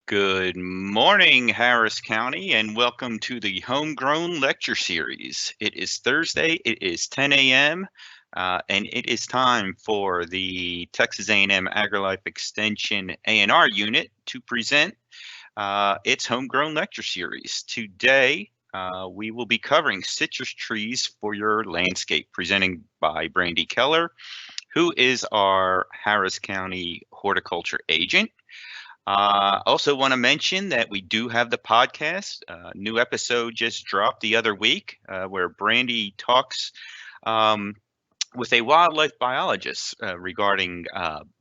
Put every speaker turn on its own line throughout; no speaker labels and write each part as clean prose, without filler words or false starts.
Good morning, Harris County, and welcome to the Homegrown Lecture Series. It is Thursday, it is 10 a.m., and it is time for the Texas A&M AgriLife Extension A&R unit to present its Homegrown Lecture Series. Today, we will be covering citrus trees for your landscape, presenting by Brandi Keller, who is our Harris County horticulture agent. Also want to mention that we do have the podcast. New episode just dropped the other week where Brandi talks um, with a wildlife biologist regarding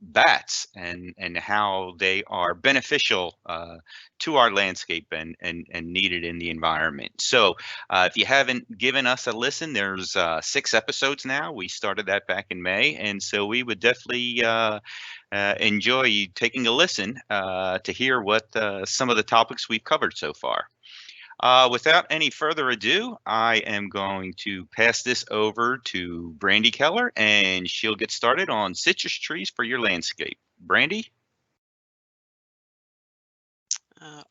bats and how they are beneficial to our landscape and needed in the environment. So if you haven't given us a listen, there's 6 episodes now. We started that back in May, and so we would definitely enjoy you taking a listen to hear what some of the topics we've covered so far. Without any further ado, I am going to pass this over to Brandi Keller, and she'll get started on citrus trees for your landscape. Brandi?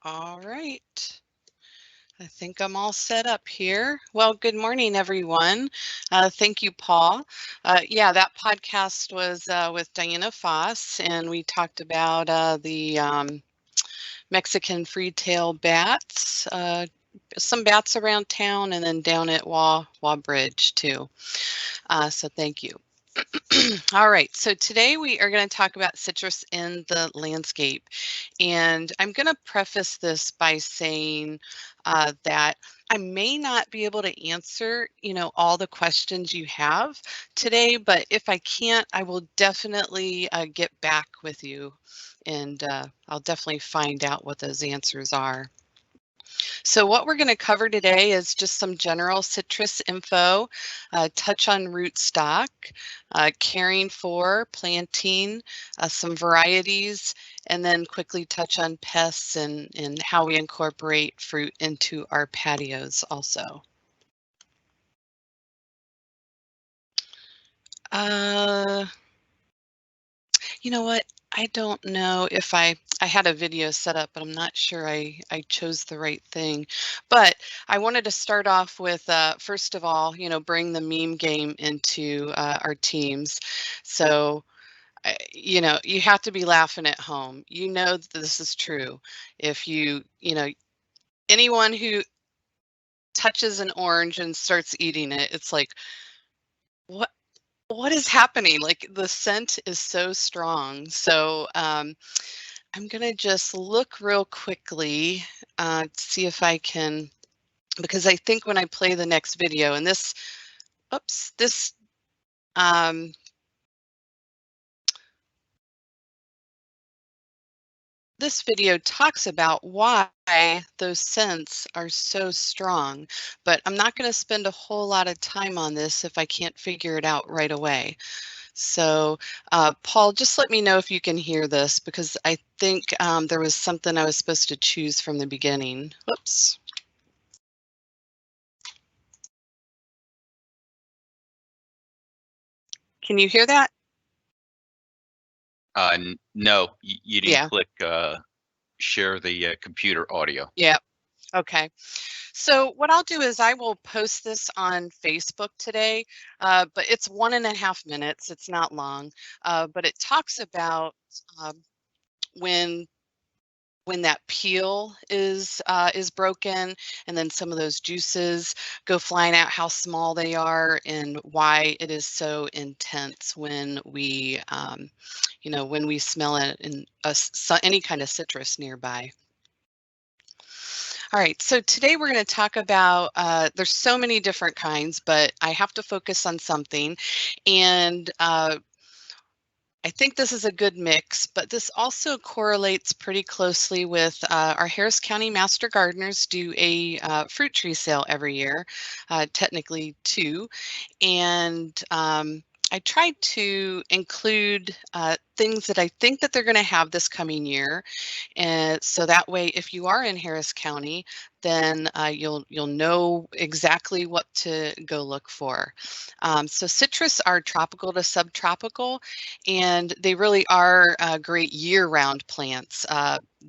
All right. I think I'm all set up here. Well, good morning, everyone. Thank you, Paul. Yeah, that podcast was with Diana Foss, and we talked about the Mexican free-tail bats, some bats around town, and then down at Waugh Bridge, too. So thank you. All right, so today we are going to talk about citrus in the landscape. And I'm going to preface this by saying that I may not be able to answer, all the questions you have today, but if I can't, I will definitely get back with you and I'll definitely find out what those answers are. So what we're going to cover today is just some general citrus info, touch on rootstock, caring for, planting, some varieties, and then quickly touch on pests and how we incorporate fruit into our patios also. You know what? I don't know if I had a video set up, but I'm not sure I chose the right thing. But I wanted to start off with, first of all, bring the meme game into our teams. So, you have to be laughing at home. You know that this is true. If anyone who touches an orange and starts eating it, it's like, what is happening? Like the scent is so strong. So I'm gonna just look real quickly to see if I can, because I think when I play the next video and um, this video talks about why those scents are so strong, but I'm not going to spend a whole lot of time on this if I can't figure it out right away. So, Paul, just let me know if you can hear this because I think there was something I was supposed to choose from the beginning. Whoops. Can you hear that?
No, you didn't
Yeah.
click share the computer audio.
Yeah. Okay. So what I'll do is I will post this on Facebook today, but it's 1.5 minutes. It's not long, but it talks about um, when that peel is broken and then some of those juices go flying out, how small they are and why it is so intense when we when we smell it in any kind of citrus nearby. All right, so today we're going to talk about, there's so many different kinds, but I have to focus on something. And I think this is a good mix, but this also correlates pretty closely with our Harris County Master Gardeners do a fruit tree sale every year, technically 2. And I tried to include things that I think that they're going to have this coming year. And so that way, if you are in Harris County, then you'll know exactly what to go look for. So citrus are tropical to subtropical, and they really are great year-round plants.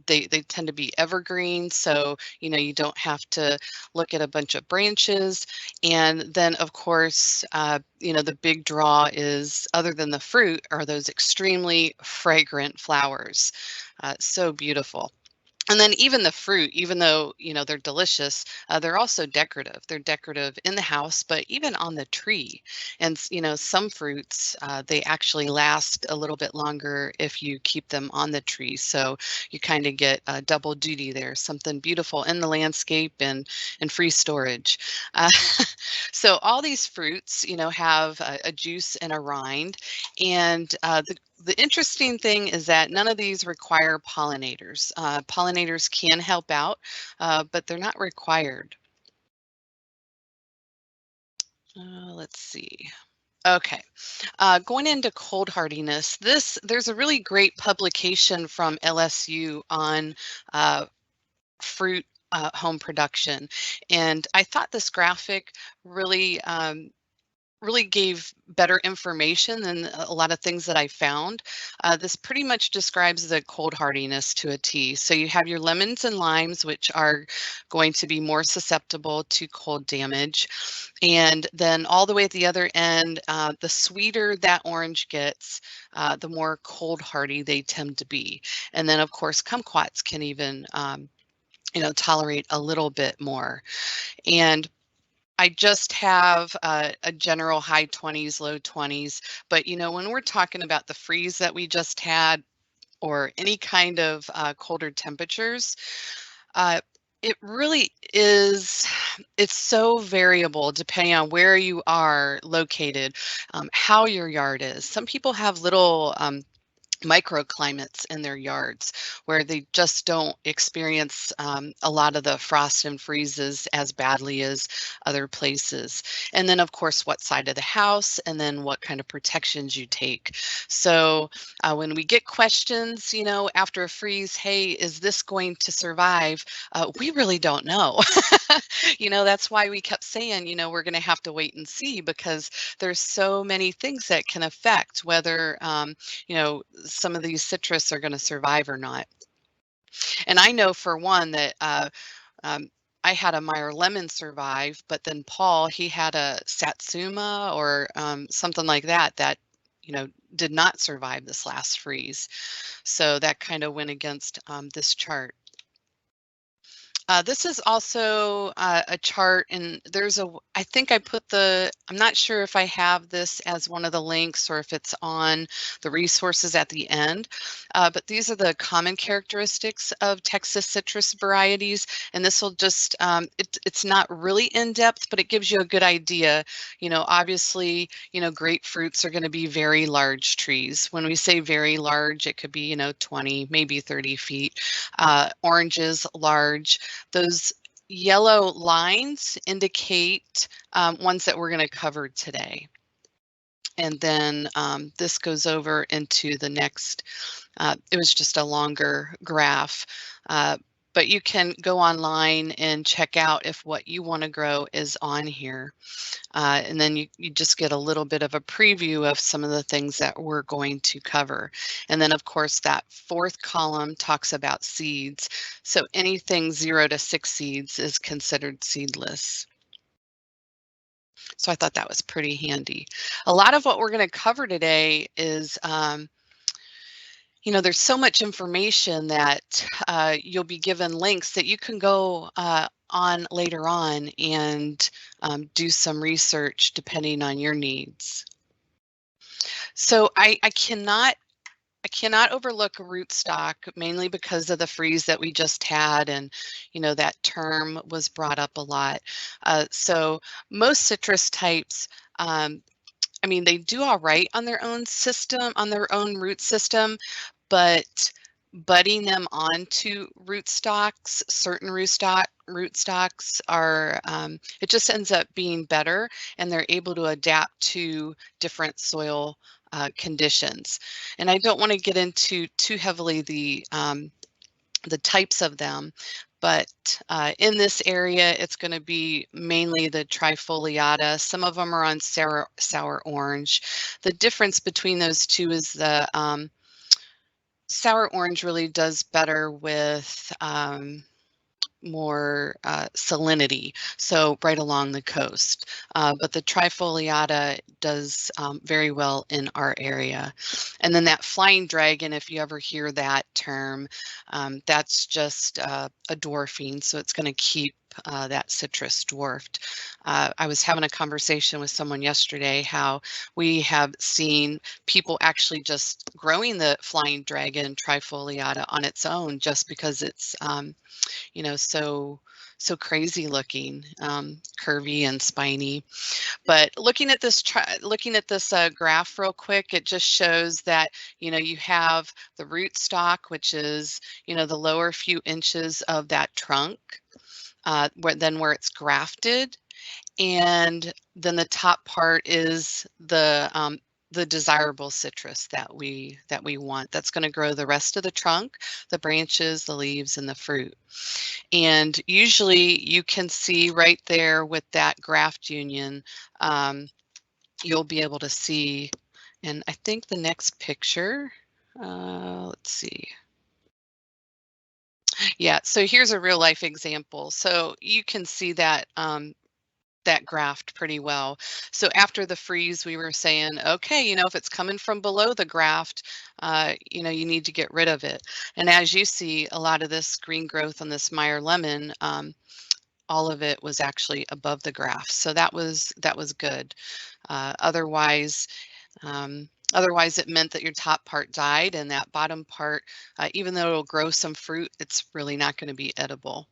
They tend to be evergreen, so you don't have to look at a bunch of branches. And then, of course, the big draw is, other than the fruit, are those extremely fragrant flowers. So beautiful. And then even the fruit, even though, they're delicious, they're also decorative. They're decorative in the house, but even on the tree. And, some fruits, they actually last a little bit longer if you keep them on the tree. So you kind of get a double duty there, something beautiful in the landscape and free storage. Uh, so all these fruits, have a juice and a rind. And the interesting thing is that none of these require pollinators. Pollinators can help out, but they're not required. Let's see. Okay, going into cold hardiness, there's a really great publication from LSU on fruit home production. And I thought this graphic really gave better information than a lot of things that I found. This pretty much describes the cold hardiness to a T. So you have your lemons and limes, which are going to be more susceptible to cold damage. And then all the way at the other end, the sweeter that orange gets, the more cold hardy they tend to be. And then, of course, kumquats can even tolerate a little bit more. And I just have a general high 20s, low 20s. But, when we're talking about the freeze that we just had, or any kind of colder temperatures, it really is, it's so variable depending on where you are located, how your yard is. Some people have little microclimates in their yards where they just don't experience a lot of the frost and freezes as badly as other places. And then, of course, what side of the house, and then what kind of protections you take. So when we get questions, after a freeze, hey, is this going to survive? We really don't know. That's why we kept saying, we're going to have to wait and see, because there's so many things that can affect whether some of these citrus are going to survive or not. And I know for one that um, I had a Meyer lemon survive, but then Paul, he had a Satsuma or something like that did not survive this last freeze. So that kind of went against this chart. This is also a chart, and I think I put I'm not sure if I have this as one of the links or if it's on the resources at the end, but these are the common characteristics of Texas citrus varieties, and this will just, it's not really in depth, but it gives you a good idea. Obviously, grapefruits are going to be very large trees. When we say very large, it could be, 20, maybe 30 feet. Oranges, large. Those yellow lines indicate ones that we're going to cover today. And then this goes over into the next. It was just a longer graph, but you can go online and check out if what you want to grow is on here. And then you just get a little bit of a preview of some of the things that we're going to cover. And then, of course, that fourth column talks about seeds. So anything 0 to 6 seeds is considered seedless. So I thought that was pretty handy. A lot of what we're going to cover today is there's so much information that you'll be given links that you can go on later on and do some research depending on your needs. So I cannot overlook a rootstock, mainly because of the freeze that we just had, and that term was brought up a lot. So most citrus types, they do all right on their own system, on their own root system, but budding them onto rootstocks, certain rootstocks are, it just ends up being better, and they're able to adapt to different soil conditions. And I don't want to get into too heavily the types of them, but in this area, it's going to be mainly the trifoliata. Some of them are on sour orange. The difference between those two is the sour orange really does better with more salinity, so right along the coast. But the trifoliata does very well in our area. And then that flying dragon, if you ever hear that term, that's just a dwarfing, so it's going to keep that citrus dwarfed. I was having a conversation with someone yesterday how we have seen people actually just growing the flying dragon trifoliata on its own just because it's so crazy looking, curvy and spiny. But looking at this graph real quick, it just shows that you have the rootstock, which is the lower few inches of that trunk, where it's grafted, and then the top part is the desirable citrus that we want. That's going to grow the rest of the trunk, the branches, the leaves, and the fruit. And usually you can see right there with that graft union, you'll be able to see, and I think the next picture, let's see. Yeah, so here's a real life example. So you can see that that graft pretty well. So after the freeze, we were saying, okay, if it's coming from below the graft, you need to get rid of it. And as you see, a lot of this green growth on this Meyer lemon, all of it was actually above the graft. So that was good. Otherwise, it meant that your top part died, and that bottom part, even though it'll grow some fruit, it's really not going to be edible.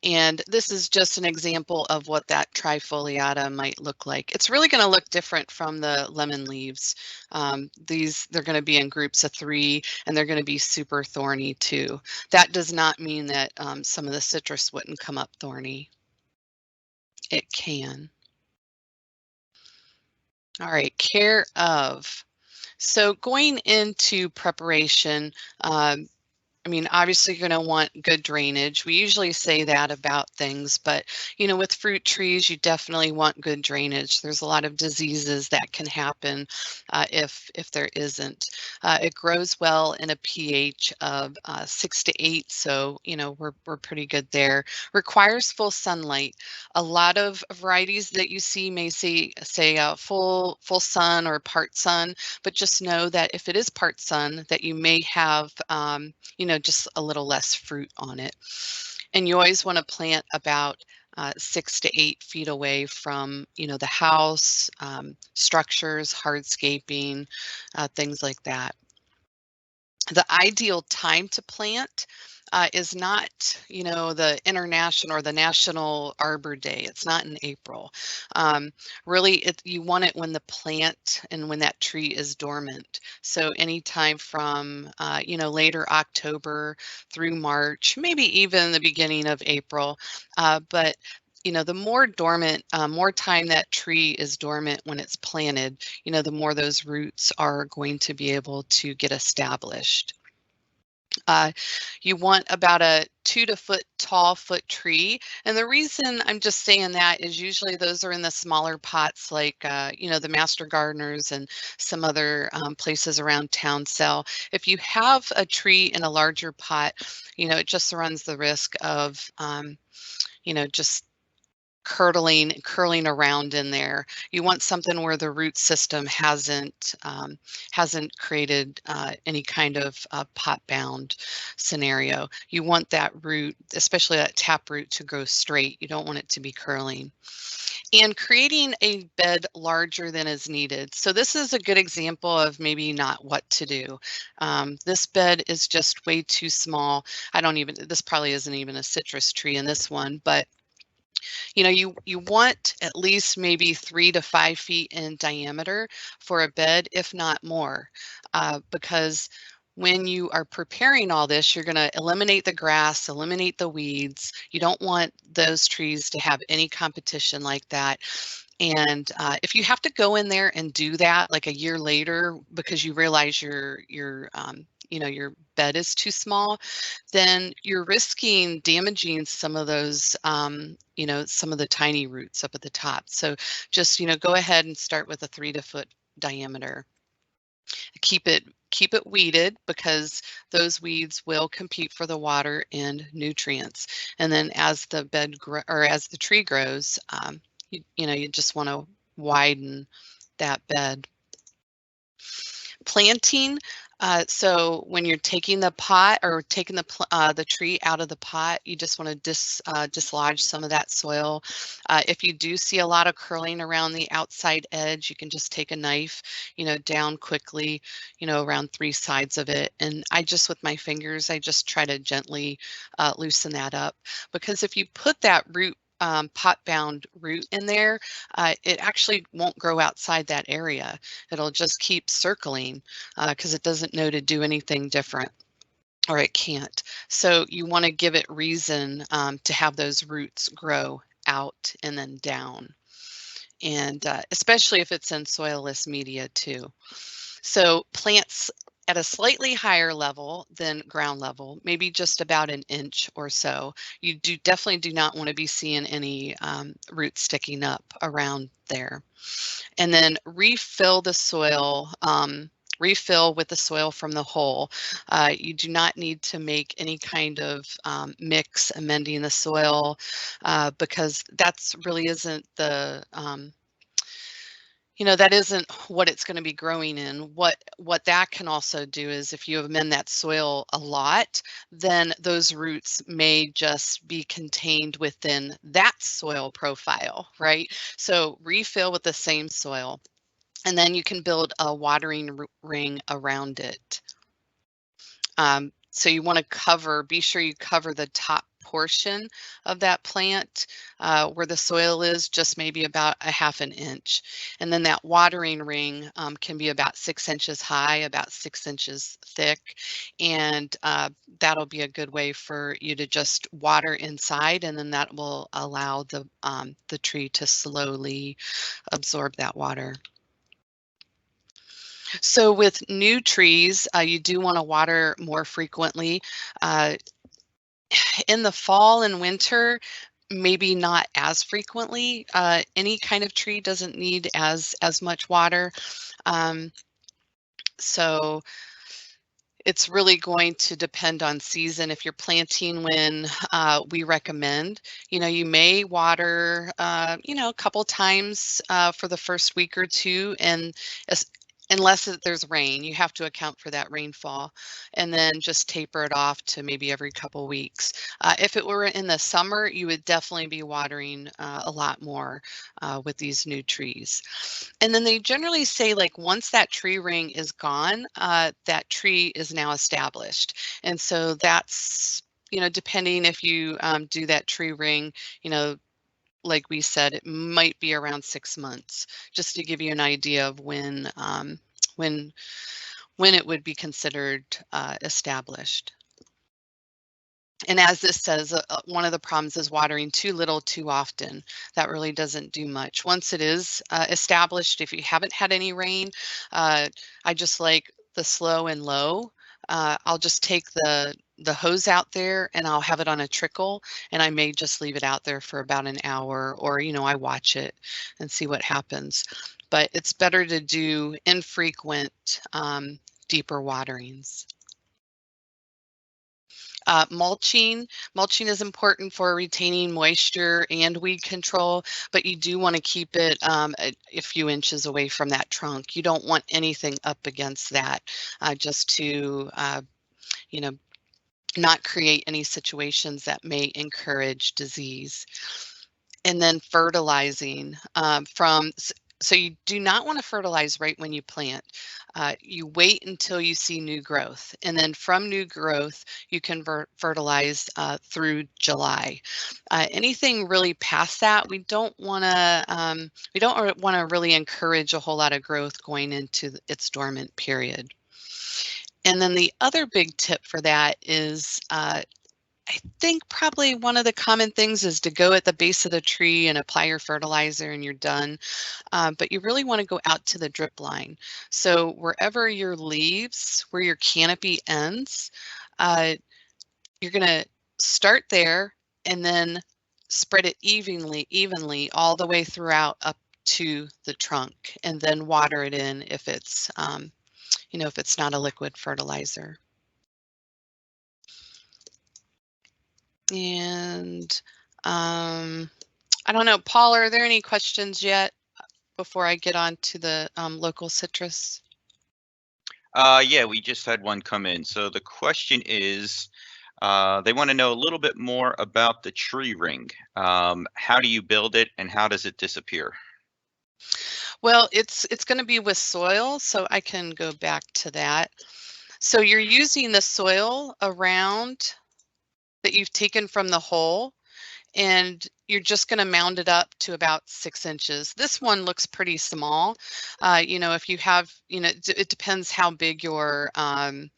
And this is just an example of what that trifoliata might look like. It's really going to look different from the lemon leaves. They're going to be in groups of 3, and they're going to be super thorny too. That does not mean that some of the citrus wouldn't come up thorny. It can. All right, care of. So going into preparation, obviously you're going to want good drainage. We usually say that about things, but with fruit trees, you definitely want good drainage. There's a lot of diseases that can happen if there isn't. It grows well in a pH of 6 to 8, so we're pretty good there. Requires full sunlight. A lot of varieties that you see may say full sun or part sun, but just know that if it is part sun, that you may have just a little less fruit on it. And you always want to plant about 6 to 8 feet away from, the house, structures, hardscaping, things like that. The ideal time to plant is not, the international or the National Arbor Day. It's not in April. Really, you want it when the plant and when that tree is dormant. So anytime from, later October through March, maybe even the beginning of April. But the more dormant, more time that tree is dormant when it's planted, the more those roots are going to be able to get established. You want about a 2 to foot tall tree. And the reason I'm just saying that is usually those are in the smaller pots, like, the Master Gardeners and some other places around town sell. If you have a tree in a larger pot, it just runs the risk of, just curling around in there. You want something where the root system hasn't created any kind of pot bound scenario. You want that root, especially that tap root, to grow straight. You don't want it to be curling. And creating a bed larger than is needed. So this is a good example of maybe not what to do. This bed is just way too small. This probably isn't even a citrus tree in this one, but you want at least maybe 3 to 5 feet in diameter for a bed, if not more. because when you are preparing all this, you're going to eliminate the grass, eliminate the weeds. You don't want those trees to have any competition like that. And if you have to go in there and do that like a year later because you realize your bed is too small, then you're risking damaging some of those, some of the tiny roots up at the top. So just, go ahead and start with a 3 foot diameter. Keep it weeded because those weeds will compete for the water and nutrients. And then as the as the tree grows, you just want to widen that bed. Planting. So when you're taking the pot or taking the tree out of the pot, you just want to dislodge some of that soil. If you do see a lot of curling around the outside edge, you can just take a knife, down quickly, around 3 sides of it. And with my fingers, I just try to gently loosen that up, because if you put that pot-bound root in there, it actually won't grow outside that area. It'll just keep circling because it doesn't know to do anything different, or it can't. So you want to give it reason to have those roots grow out and then down, and especially if it's in soilless media too. So plants at a slightly higher level than ground level, maybe just about an inch or so. You definitely do not want to be seeing any roots sticking up around there. And then refill the soil. Refill with the soil from the hole. You do not need to make any kind of mix amending the soil because that's really isn't the that isn't what it's going to be growing in. What that can also do is if you amend that soil a lot, then those roots may just be contained within that soil profile, right? So refill with the same soil, and then you can build a watering ring around it. So you want to be sure you cover the top portion of that plant where the soil is, just maybe about a 1/2 inch. And then that watering ring can be about 6 inches high, about 6 inches thick. And that'll be a good way for you to just water inside, and then that will allow the tree to slowly absorb that water. So with new trees, you do want to water more frequently. Uh, in the fall and winter, maybe not as frequently. Any kind of tree doesn't need as much water. Um, so it's really going to depend on season. If you're planting when we recommend, you may water, a couple times for the first week or two, and unless there's rain, you have to account for that rainfall, and then just taper it off to maybe every couple weeks. If it were in the summer, you would definitely be watering a lot more with these new trees. And then they generally say, like, once that tree ring is gone, that tree is now established. And so that's, depending if you do that tree ring, like we said, it might be around 6 months, just to give you an idea of when it would be considered established. And as this says, one of the problems is watering too little too often. That really doesn't do much. Once it is established, if you haven't had any rain, I just like the slow and low. I'll just take the hose out there and I'll have it on a trickle, and I may just leave it out there for about an hour, or I watch it and see what happens. But it's better to do infrequent, deeper waterings. Mulching is important for retaining moisture and weed control, but you do want to keep it a few inches away from that trunk. You don't want anything up against that, just to not create any situations that may encourage disease. And then fertilizing so you do not want to fertilize right when you plant. You wait until you see new growth, and then from new growth, you can fertilize through July. Anything really past that, we don't want to really encourage a whole lot of growth going into its dormant period. And then the other big tip for that is I think probably one of the common things is to go at the base of the tree and apply your fertilizer and you're done. But you really want to go out to the drip line. So wherever your leaves, where your canopy ends, you're going to start there and then spread it evenly all the way throughout up to the trunk, and then water it in if it's, if it's not a liquid fertilizer. And I don't know, Paul, are there any questions yet before I get on to the local citrus?
Yeah, we just had one come in. So the question is, they want to know a little bit more about the tree ring. How do you build it and how does it disappear?
Well, it's going to be with soil, so I can go back to that. So you're using the soil around that you've taken from the hole, and you're just going to mound it up to about 6 inches. This one looks pretty small. If you have, it depends how big your bed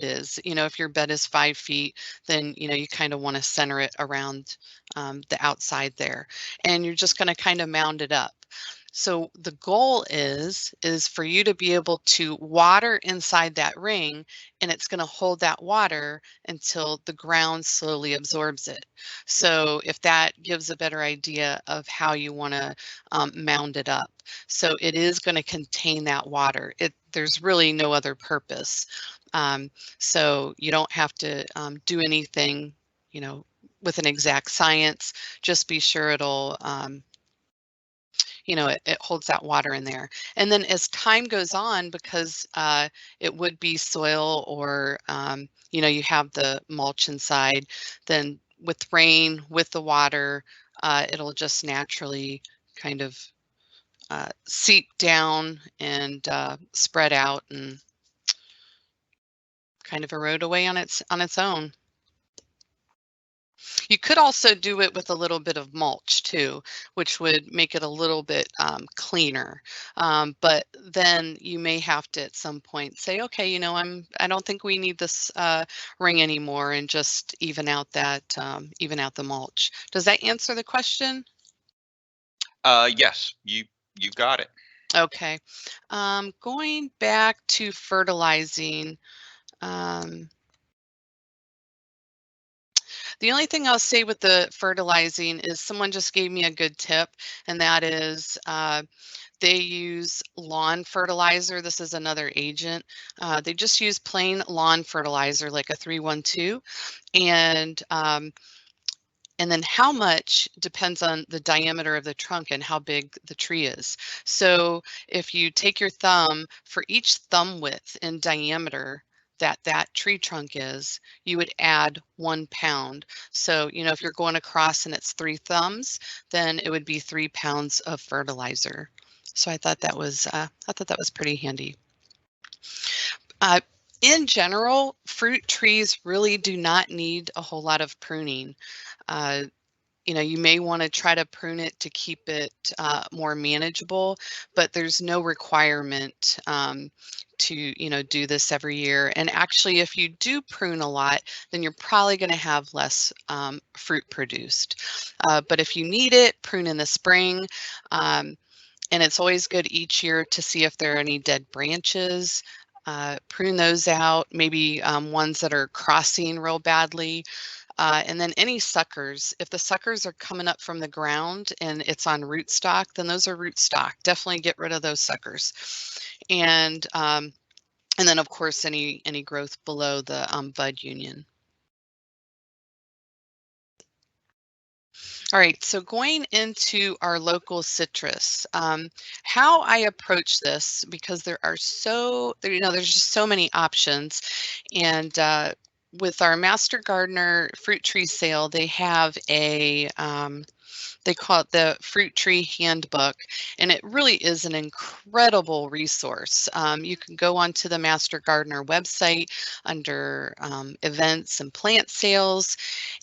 is. If your bed is 5 feet, then, you kind of want to center it around the outside there. And you're just going to kind of mound it up. So the goal is for you to be able to water inside that ring, and it's going to hold that water until the ground slowly absorbs it. So if that gives a better idea of how you want to mound it up. So it is going to contain that water. There's really no other purpose. So you don't have to do anything, with an exact science. Just be sure it'll it holds that water in there. And then as time goes on, because it would be soil or, you have the mulch inside, then with rain, with the water, it'll just naturally kind of seep down and spread out and kind of erode away on its own. You could also do it with a little bit of mulch too, which would make it a little bit cleaner. But then you may have to at some point say, okay, I don't think we need this ring anymore, and just even out the mulch. Does that answer the question?
Yes, you got it.
Okay. Going back to fertilizing. The only thing I'll say with the fertilizing is someone just gave me a good tip, and that is they use lawn fertilizer. This is another agent. They just use plain lawn fertilizer, like a 312, and then how much depends on the diameter of the trunk and how big the tree is. So if you take your thumb, for each thumb width in diameter that tree trunk is, you would add 1 pound. So, if you're going across and it's 3 thumbs, then it would be 3 pounds of fertilizer. So I thought that was pretty handy. In general, fruit trees really do not need a whole lot of pruning. You may want to try to prune it to keep it more manageable, but there's no requirement to do this every year. And actually, if you do prune a lot, then you're probably going to have less fruit produced. But if you need it, prune in the spring. And it's always good each year to see if there are any dead branches. Prune those out, maybe ones that are crossing real badly. And then any suckers, if the suckers are coming up from the ground and it's on rootstock, then those are rootstock. Definitely get rid of those suckers. And then of course any growth below the bud union. All right, so going into our local citrus, how I approach this, because there's just so many options, and with our Master Gardener fruit tree sale, they have a they call it the Fruit Tree Handbook, and it really is an incredible resource. You can go onto the Master Gardener website under events and plant sales,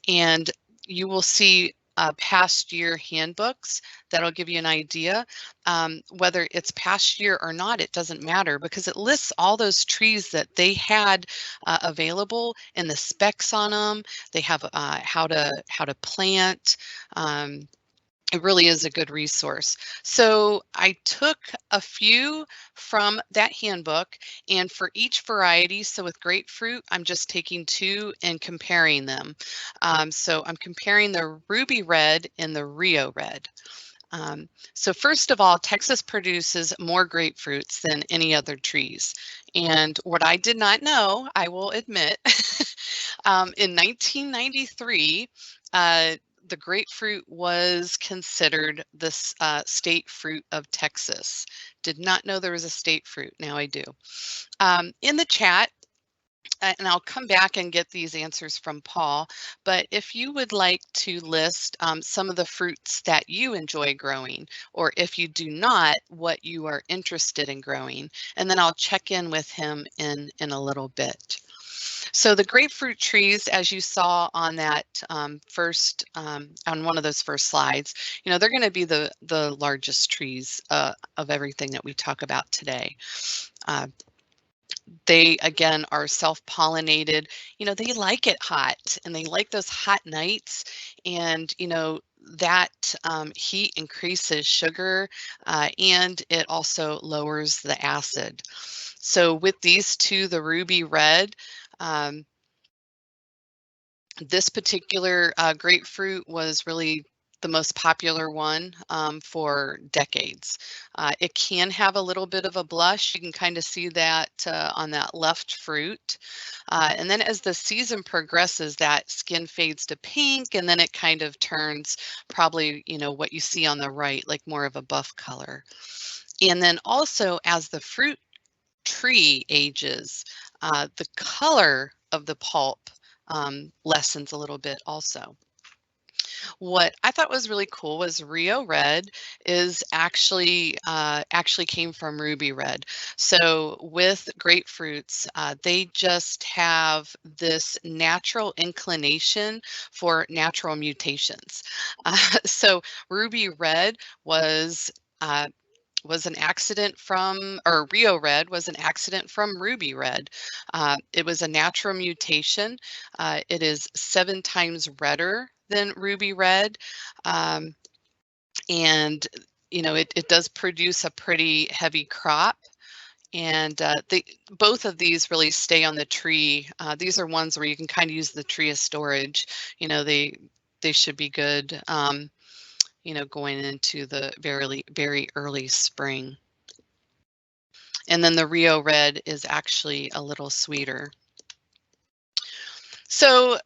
and you will see past year handbooks that'll give you an idea. Whether it's past year or not, it doesn't matter because it lists all those trees that they had available and the specs on them. They have how to plant. It really is a good resource. So I took a few from that handbook, and for each variety, so with grapefruit, I'm just taking two and comparing them. So I'm comparing the Ruby Red and the Rio Red. So first of all, Texas produces more grapefruits than any other trees. And what I did not know, I will admit, in 1993, the grapefruit was considered the state fruit of Texas. Did not know there was a state fruit. Now I do. In the chat, and I'll come back and get these answers from Paul, but if you would like to list some of the fruits that you enjoy growing, or if you do not, what you are interested in growing, and then I'll check in with him in a little bit. So the grapefruit trees, as you saw on that first, on one of those first slides, you know, they're going to be the largest trees of everything that we talk about today. They, again, are self-pollinated. You know, they like it hot and they like those hot nights. And, you know, that heat increases sugar and it also lowers the acid. So with these two, the Ruby Red, this particular grapefruit was really the most popular one for decades. It can have a little bit of a blush. You can kind of see that on that left fruit. And then as the season progresses, that skin fades to pink and then it kind of turns probably, you know, what you see on the right, like more of a buff color. And then also as the fruit tree ages, the color of the pulp lessens a little bit also. What I thought was really cool was Rio Red is actually came from Ruby Red. So with grapefruits, they just have this natural inclination for natural mutations. So Ruby Red was an accident from, or Rio Red was an accident from Ruby Red. It was a natural mutation. It is 7 times redder than Ruby Red. And, you know, it does produce a pretty heavy crop. And both of these really stay on the tree. These are ones where you can kind of use the tree as storage. You know, they should be good. You know, going into the very early spring. And then the Rio Red is actually a little sweeter. So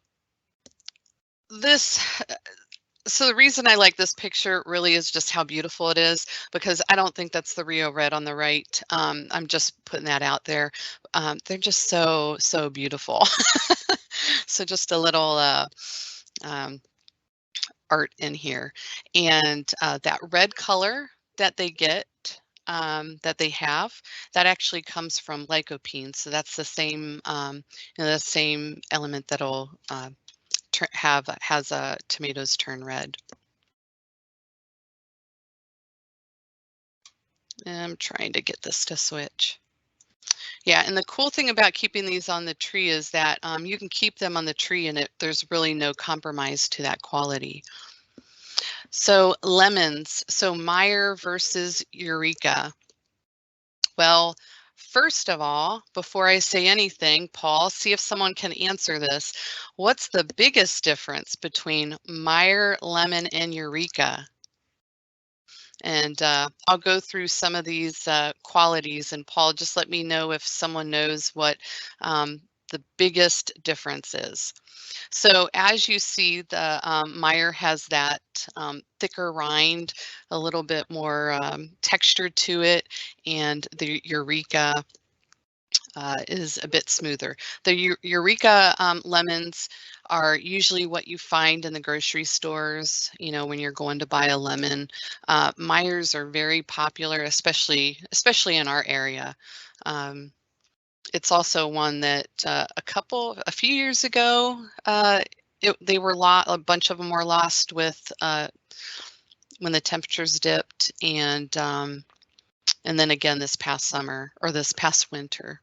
the reason I like this picture really is just how beautiful it is, because I don't think that's the Rio Red on the right. I'm just putting that out there. They're just so beautiful. So just a little art in here. And that red color that they get, that they have, that actually comes from lycopene. So that's the same, you know, the same element that'll has tomatoes turn red. I'm trying to get this to switch. Yeah, and the cool thing about keeping these on the tree is that you can keep them on the tree and there's really no compromise to that quality. So lemons, so Meyer versus Eureka. Well, first of all, before I say anything, Paul, see if someone can answer this. What's the biggest difference between Meyer, lemon, and Eureka? And I'll go through some of these qualities, and Paul, just let me know if someone knows what the biggest difference is. So as you see, the Meyer has that thicker rind, a little bit more texture to it, and the Eureka is a bit smoother. The Eureka lemons are usually what you find in the grocery stores, you know, when you're going to buy a lemon. Meyers are very popular, especially in our area. It's also one that a few years ago, they were a bunch of them were lost with when the temperatures dipped, and then again this past summer or this past winter.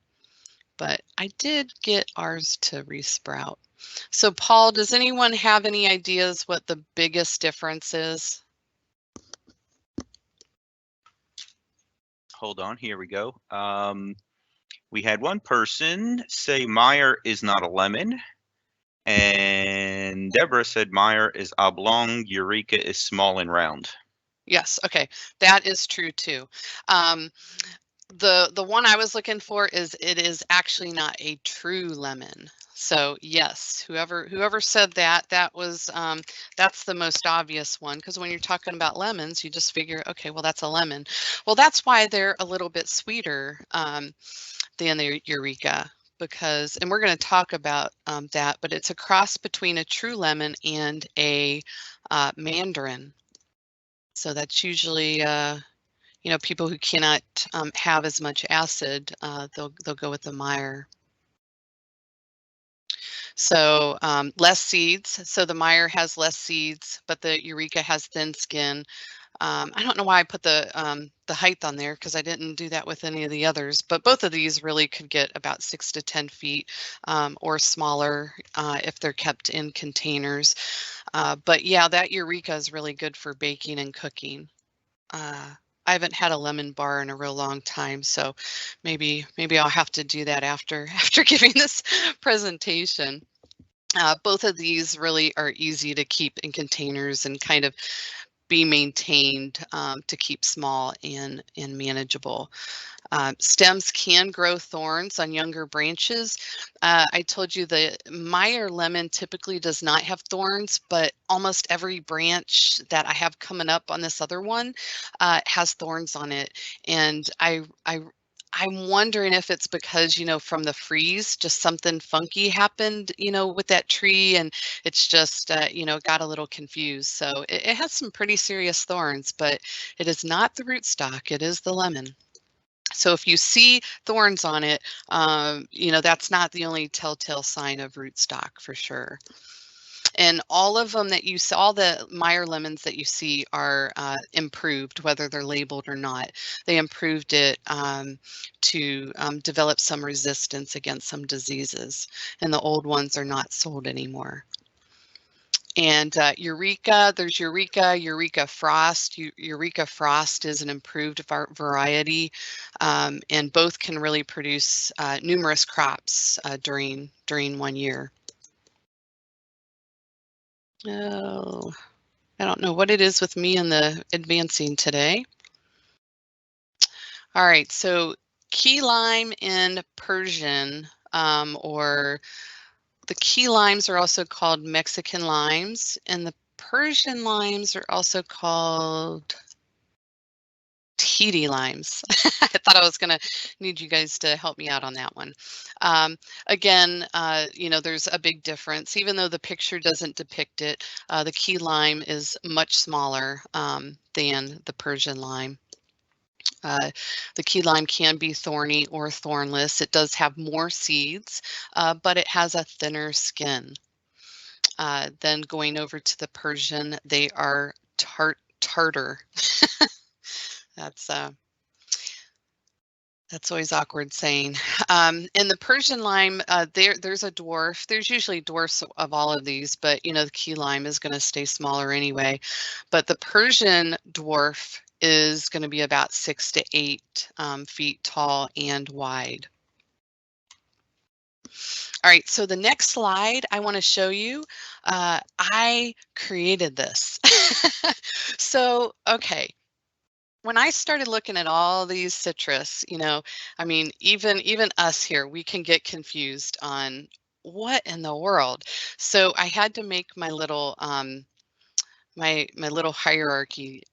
But I did get ours to resprout. So Paul, does anyone have any ideas what the biggest difference is?
Hold on, here we go. We had one person say Meyer is not a lemon, and Deborah said Meyer is oblong, Eureka is small and round.
Yes, okay, that is true too. The one I was looking for is it is actually not a true lemon. So yes, whoever said that, that was that's the most obvious one, because when you're talking about lemons, you just figure, okay, well that's a lemon. Well, that's why they're a little bit sweeter than the Eureka, because, and we're going to talk about that, but it's a cross between a true lemon and a mandarin. So that's usually you know, people who cannot have as much acid, they'll go with the Meyer. So less seeds. So the Meyer has less seeds, but the Eureka has thin skin. I don't know why I put the height on there, because I didn't do that with any of the others, but both of these really could get about 6 to 10 feet or smaller if they're kept in containers. But yeah, that Eureka is really good for baking and cooking. I haven't had a lemon bar in a real long time, so maybe I'll have to do that after giving this presentation. Both of these really are easy to keep in containers and kind of be maintained to keep small and manageable. Stems can grow thorns on younger branches. I told you the Meyer lemon typically does not have thorns, but almost every branch that I have coming up on this other one has thorns on it. And I'm wondering if it's because, you know, from the freeze, just something funky happened, you know, with that tree, and it's just, you know, got a little confused. So it has some pretty serious thorns, but it is not the rootstock, it is the lemon. So if you see thorns on it, you know, that's not the only telltale sign of rootstock for sure. And all of them that you saw, all the Meyer lemons that you see are improved, whether they're labeled or not. They improved it to develop some resistance against some diseases, and the old ones are not sold anymore. And Eureka, there's Eureka Frost. Eureka Frost is an improved variety, and both can really produce numerous crops during 1 year. Oh, I don't know what it is with me and the advancing today. All right, so key lime in Persian, or the key limes are also called Mexican limes, and the Persian limes are also called Tahiti limes. I thought I was going to need you guys to help me out on that one. Again, you know, there's a big difference. Even though the picture doesn't depict it, the key lime is much smaller than the Persian lime. The key lime can be thorny or thornless. It does have more seeds, but it has a thinner skin. Then going over to the Persian, they are tartar. That's always awkward saying. In the Persian lime, there's a dwarf. There's usually dwarfs of all of these, but you know the key lime is going to stay smaller anyway. But the Persian dwarf is going to be about 6 to 8 feet tall and wide. All right, so the next slide I want to show you, I created this. So, okay. When I started looking at all these citrus, you know, I mean, even us here, we can get confused on what in the world. So I had to make my little my little hierarchy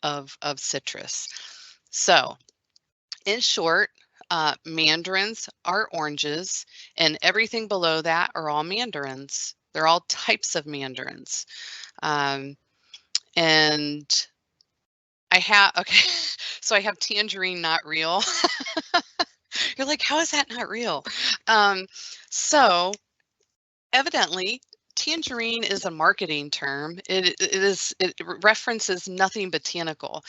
of citrus. So in short, mandarins are oranges, and everything below that are all mandarins. They're all types of mandarins, and I have, okay, so I have tangerine not real. You're like, how is that not real? So evidently tangerine is a marketing term. It references nothing botanical.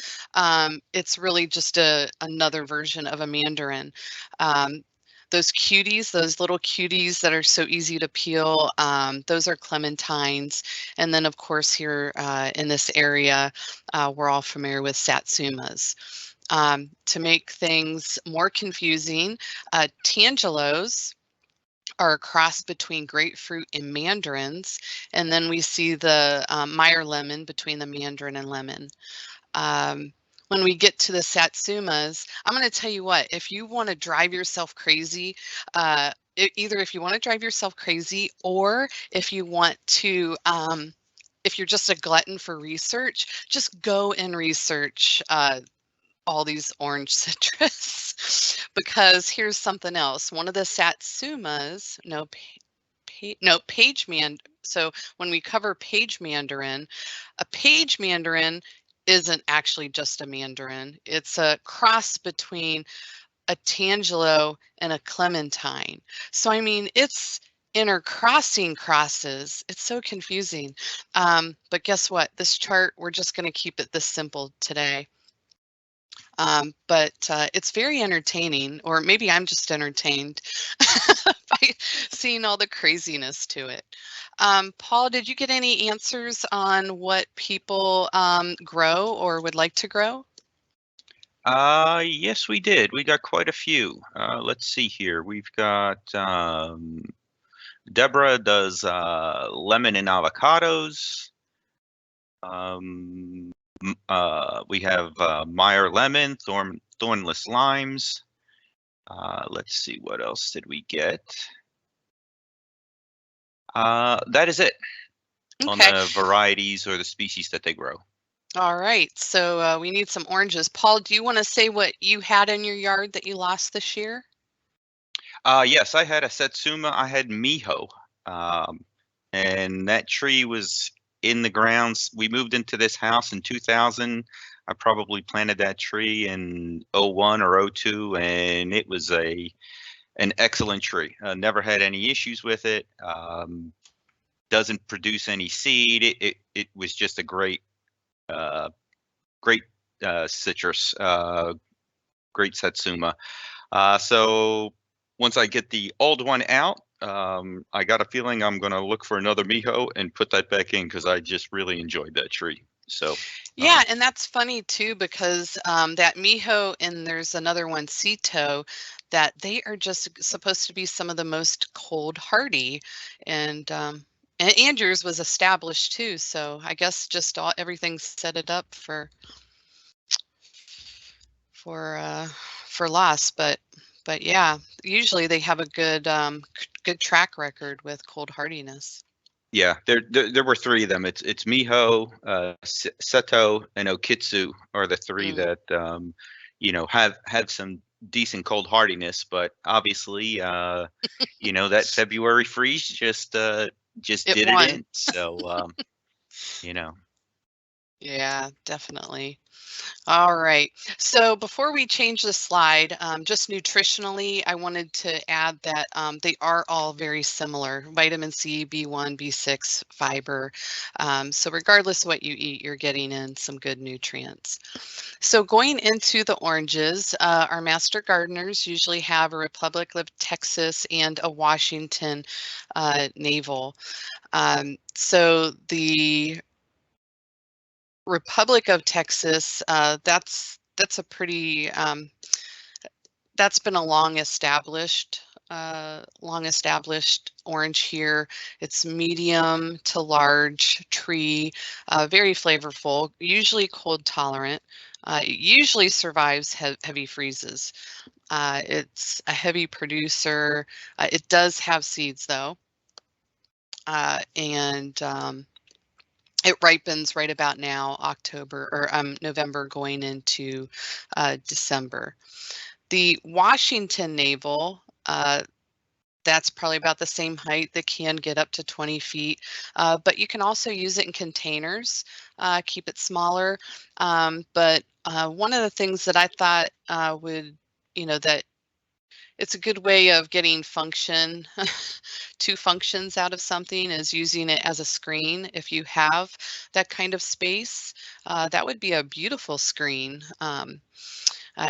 It's really just another version of a mandarin. Those cuties, those little cuties that are so easy to peel, those are clementines. And then, of course, here in this area, we're all familiar with satsumas. To make things more confusing, tangelos are a cross between grapefruit and mandarins. And then we see the Meyer lemon between the mandarin and lemon. When we get to the satsumas, I'm going to tell you what, if you want to drive yourself crazy, either if you want to drive yourself crazy or if you want to, if you're just a glutton for research, just go and research all these orange citrus because here's something else. One of the satsumas, page man. So when we cover page mandarin, a page mandarin isn't actually just a mandarin. It's a cross between a tangelo and a clementine. So I mean, it's intercrossing crosses. It's so confusing. But guess what? This chart, we're just going to keep it this simple today. But it's very entertaining, or maybe I'm just entertained by seeing all the craziness to it. Paul, did you get any answers on what people grow or would like to grow?
Yes, we did. We got quite a few. Let's see here. We've got Deborah does lemon and avocados. We have Meyer lemon, thornless limes. Let's see, what else did we get? That is it on
Okay.
the varieties or the species that they grow.
All right. So we need some oranges. Paul, do you want to say what you had in your yard that you lost this year?
Yes, I had a Satsuma. I had Miho. And that tree was in the grounds. We moved into this house in 2000. I probably planted that tree in '01 or '02, and it was an excellent tree. Never had any issues with it. Doesn't produce any seed. It was just a great great citrus, great Satsuma. So once I get the old one out, I got a feeling I'm going to look for another Miho and put that back in because I just really enjoyed that tree. So
yeah, and that's funny too because that Miho and there's another one, Sito, that they are just supposed to be some of the most cold hardy, and yours was established too. So I guess just everything set it up for for loss, but yeah, usually they have a good track record with cold hardiness.
yeah, there were three of them. It's Miho, Seto, and Okitsu are the three that have some decent cold hardiness, but obviously that February freeze just
It
did it
won.
in. So
Yeah, definitely. All right. So before we change the slide, just nutritionally, I wanted to add that they are all very similar. Vitamin C, B1, B6, fiber. So regardless of what you eat, you're getting in some good nutrients. So going into the oranges, our master gardeners usually have a Republic of Texas and a Washington navel. So the Republic of Texas, that's a pretty that's been a long established orange here. It's medium to large tree, very flavorful, usually cold tolerant. It usually survives heavy freezes. It's a heavy producer. It does have seeds though, and it ripens right about now, October or November going into December. The Washington navel, that's probably about the same height. That can get up to 20 feet, but you can also use it in containers, keep it smaller. But one of the things that I thought that it's a good way of getting function, two functions out of something, is using it as a screen. If you have that kind of space, that would be a beautiful screen.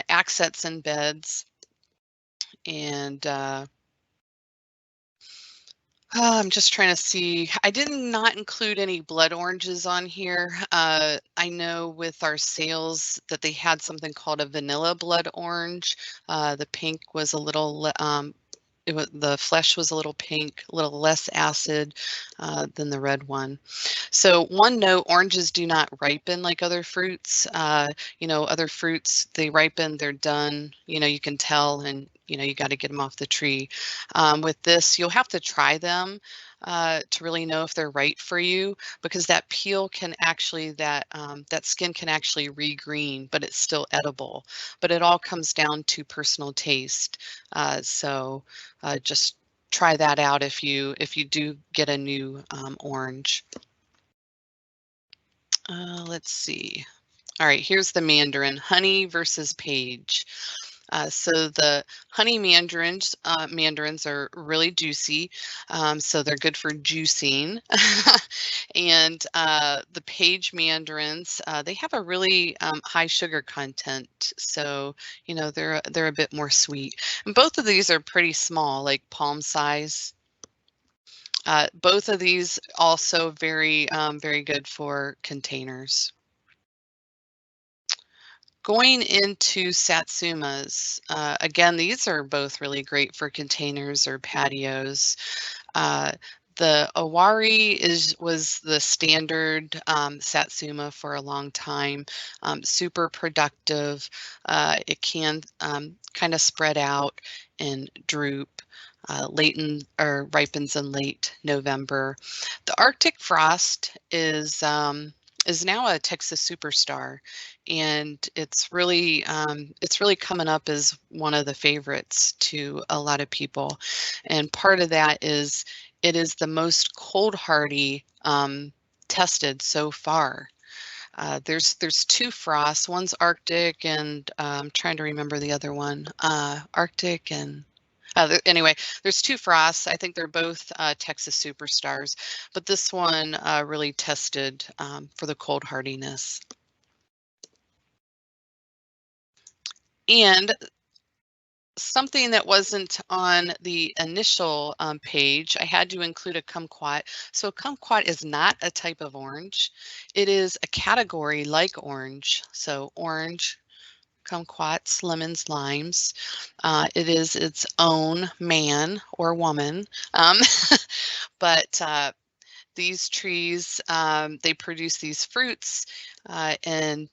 Accents and beds. And I'm just trying to see. I did not include any blood oranges on here. I know with our sales that they had something called a vanilla blood orange. The pink was a little, the flesh was a little pink, a little less acid than the red one. So one note, oranges do not ripen like other fruits. Other fruits, they ripen, they're done, you can tell, and you got to get them off the tree. With this, you'll have to try them to really know if they're right for you, because that peel can actually, that skin can actually regreen, but it's still edible. But it all comes down to personal taste. So just try that out if you do get a new orange. Let's see. All right, here's the mandarin, honey versus page. So the honey mandarins are really juicy, so they're good for juicing. And the page mandarins, they have a really high sugar content, so they're a bit more sweet. And both of these are pretty small, like palm size. Both of these also very good for containers. Going into satsumas, again, these are both really great for containers or patios. The Awari was the standard satsuma for a long time, super productive. It can kind of spread out and droop. Ripens in late November. The Arctic frost is now a Texas superstar, and it's really coming up as one of the favorites to a lot of people. And part of that is it is the most cold hardy tested so far. There's two frosts. One's Arctic, and I'm trying to remember the other one. Arctic and anyway, there's two frosts. I think they're both Texas superstars, but this one really tested for the cold hardiness. And something that wasn't on the initial page, I had to include a kumquat. So kumquat is not a type of orange. It is a category like orange. So orange, kumquats, lemons, limes. It is its own man or woman. But these trees, they produce these fruits, and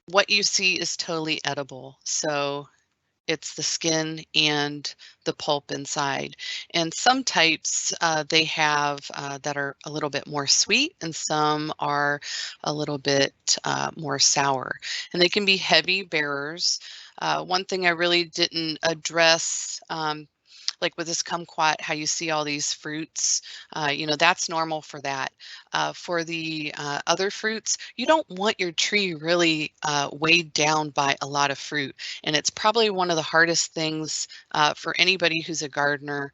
what you see is totally edible. So it's the skin and the pulp inside. And some types they have that are a little bit more sweet, and some are a little bit more sour. And they can be heavy bearers. One thing I really didn't address, like with this kumquat, how you see all these fruits, that's normal for that. For the other fruits, you don't want your tree really weighed down by a lot of fruit. And it's probably one of the hardest things for anybody who's a gardener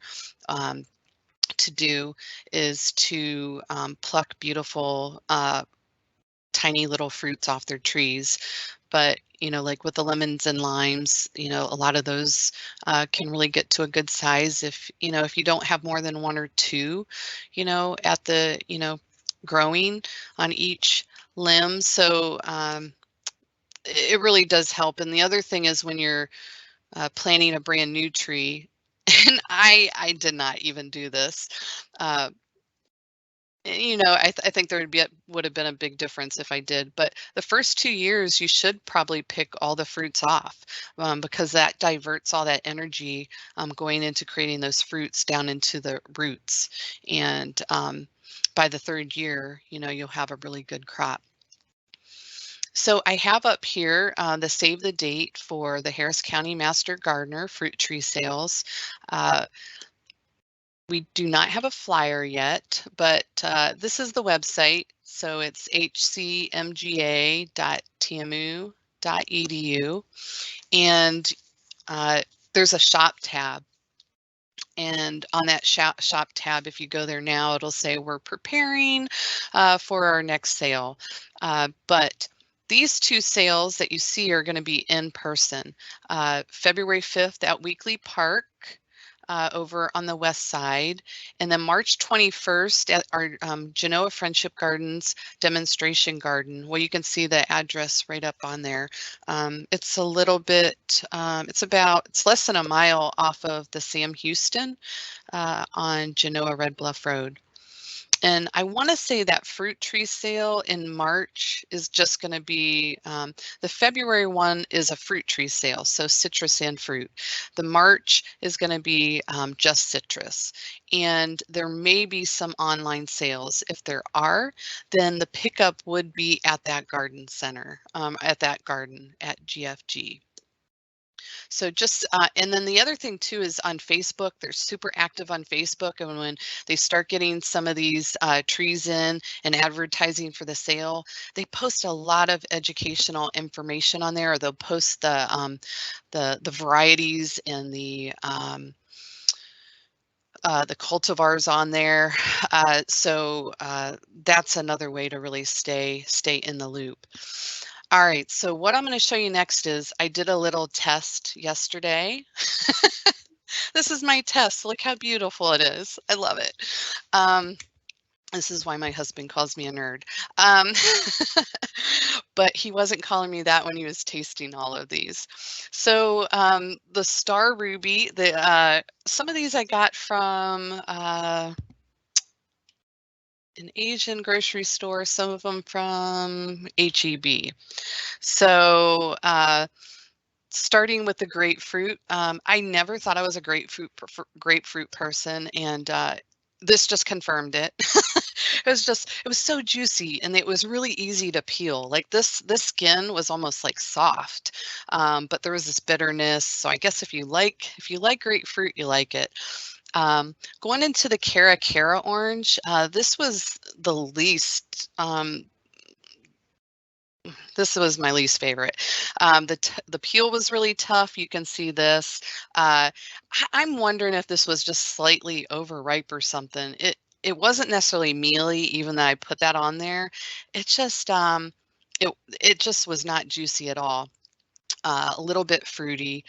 to do, is to pluck beautiful tiny little fruits off their trees. But like with the lemons and limes, a lot of those can really get to a good size if you don't have more than one or two at the growing on each limb. So it really does help. And the other thing is, when you're planting a brand new tree, and I did not even do this, I think there would have been a big difference if I did. But the first 2 years, you should probably pick all the fruits off, because that diverts all that energy going into creating those fruits down into the roots. And by the third year, you'll have a really good crop. So I have up here the save the date for the Harris County Master Gardener fruit tree sales. We do not have a flyer yet, but this is the website. So it's hcmga.tmu.edu. And there's a shop tab. And on that shop tab, if you go there now, it'll say we're preparing for our next sale. But these two sales that you see are going to be in person. February 5th at Weekly Park over on the west side, and then March 21st at our Genoa Friendship Gardens demonstration garden. Well, you can see the address right up on there. It's a little bit, it's less than a mile off of the Sam Houston on Genoa Red Bluff Road. And I want to say that fruit tree sale in March is just going to be, the February one is a fruit tree sale, so citrus and fruit. The March is going to be just citrus. And there may be some online sales. If there are, then the pickup would be at that garden center, at that garden at GFG. So just, and then the other thing too is on Facebook, they're super active on Facebook. And when they start getting some of these trees in and advertising for the sale, they post a lot of educational information on there, or they'll post the varieties and the cultivars on there. So that's another way to really stay in the loop. All right, so what I'm going to show you next is I did a little test yesterday. This is my test. Look how beautiful it is. I love it. This is why my husband calls me a nerd. But he wasn't calling me that when he was tasting all of these. So the Star Ruby, some of these I got from an Asian grocery store, some of them from HEB. So starting with the grapefruit, I never thought I was a grapefruit person, and this just confirmed it. It was so juicy, and it was really easy to peel. Like this skin was almost like soft, but there was this bitterness. So I guess if you like grapefruit, you like it. Going into the Cara orange, this was the least. This was my least favorite. The peel was really tough. You can see this. I'm wondering if this was just slightly overripe or something. It wasn't necessarily mealy, even though I put that on there. It just it just was not juicy at all. A little bit fruity,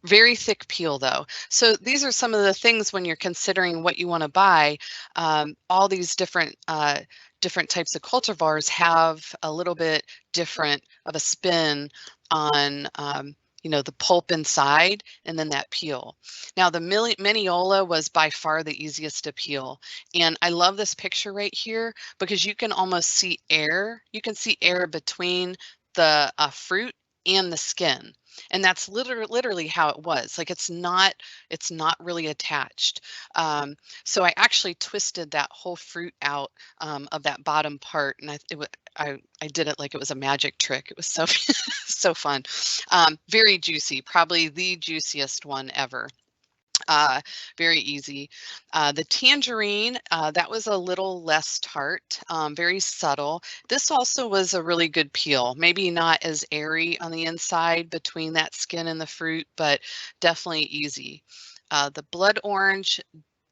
very thick peel though. So these are some of the things when you're considering what you want to buy. All these different types of cultivars have a little bit different of a spin on the pulp inside and then that peel. Now the Mineola was by far the easiest to peel, and I love this picture right here because you can almost see air. You can see air between the fruit and the skin, and that's literally how it was. Like it's not really attached. So I actually twisted that whole fruit out of that bottom part, and I did it like it was a magic trick. It was so so fun. Very juicy, probably the juiciest one ever. Very easy. The tangerine, that was a little less tart, very subtle. This also was a really good peel, maybe not as airy on the inside between that skin and the fruit, but definitely easy. The blood orange,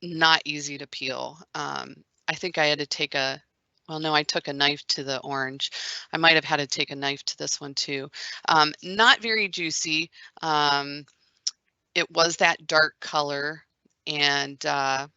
not easy to peel. I think I had to take well, no, I took a knife to the orange. I might have had to take a knife to this one too. Not very juicy. It was that dark color, and I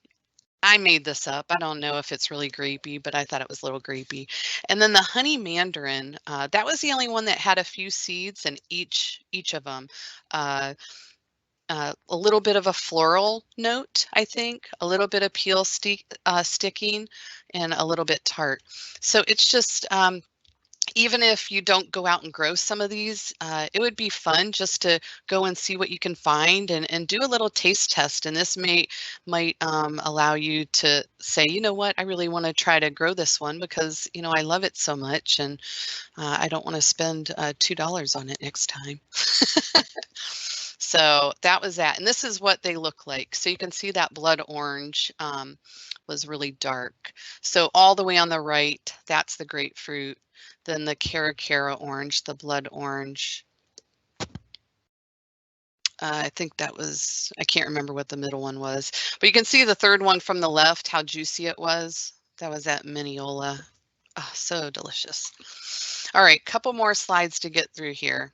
made this up. I don't know if it's really grapey, but I thought it was a little grapey. And then the honey mandarin, that was the only one that had a few seeds in each of them. A little bit of a floral note, I think, a little bit of peel sticking, and a little bit tart. So it's just, even if you don't go out and grow some of these, it would be fun just to go and see what you can find and do a little taste test. And this might allow you to say, you know what, I really want to try to grow this one because, I love it so much, and I don't want to spend $2 on it next time. So that was that. And this is what they look like. So you can see that blood orange was really dark. So all the way on the right, that's the grapefruit. Then the Cara orange, the blood orange. I think that was, I can't remember what the middle one was, but you can see the third one from the left, how juicy it was. That was that Mineola. Oh, so delicious. All right, couple more slides to get through here.